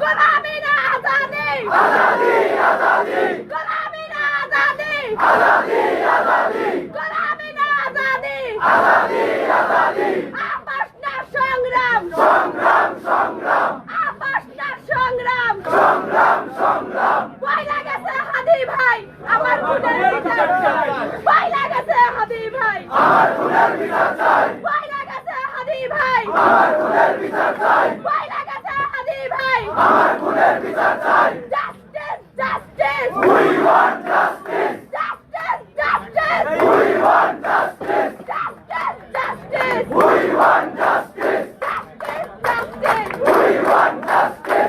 গোলামি না আজাদি, আজাদি আজাদি, গোলামি না আজাদি, আজাদি আজাদি, গোলামি না আজাদি, আজাদি আজাদি, আপস না সংগ্রাম, সংগ্রাম সংগ্রাম, আপস না সংগ্রাম, সংগ্রাম সংগ্রাম, পয়লা গেছে হাদি ভাই আমার খুনের বিচার চাই, পয়লা গেছে হাদি ভাই আমার খুনের বিচার চাই, পয়লা গেছে হাদি ভাই আমার খুনের বিচার চাই, পয়লা গেছে হাদি ভাই আমার খুনের বিচার চাই, justice justice we want justice, justice justice we want justice, justice justice we want justice, justice justice we want justice,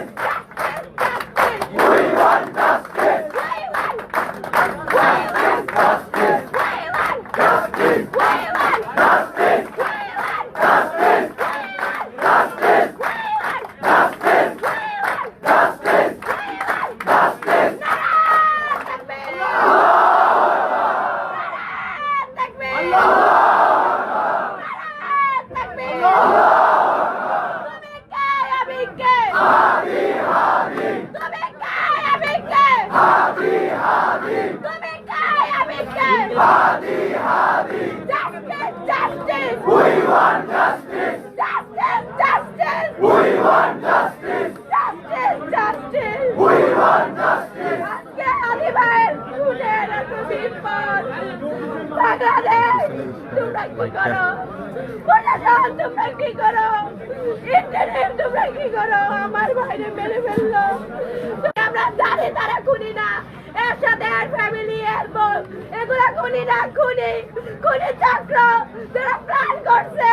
justice justice we want justice, we want justice, we want justice, we want justice, we want justice, justice, we want justice, we want justice, we want justice, Narayan তাকবীর, নারায়ণ তাকবীর, নারায়ণ তাকবীর, তুমি কে আমি কে, হাদি হাদি, তুমি কে আমি কে, হাদি হাদি, তুমি কে আমি কে, Hadi Hadi, justice justice we want justice, justice justice we want justice, justice justice we want justice, আজকে হাদি ভাইয়ের খুনের এত বিপদ, বাংলাদেশ তোমরা কি করো, প্রশাসন তোমরা কি করো, ইন্টারনেট তোমরা কি করো, আমার ভাইরে মেরে ফেললো, আমরা জানি তারা খুনি না, এর সাথে এর ফ্যামিলি এর বোন এগুলা খুনি না, খুনি খুনি চক্র যারা প্ল্যান করছে,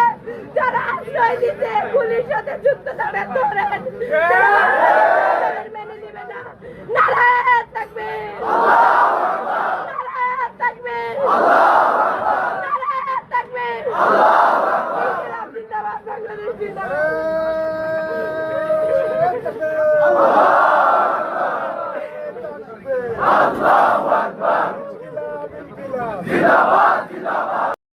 যারা আশ্রয় দিতে খুনির সাথে যুক্ত তারা ধরেন, মেনে দিবে না, নারায়ণ তাকবীর, নারায়ণ তাকবীর, নারায়ণ তাকবীর, ইসলাম জিন্দাবাদ, বাংলাদেশ জিন্দাবাদ।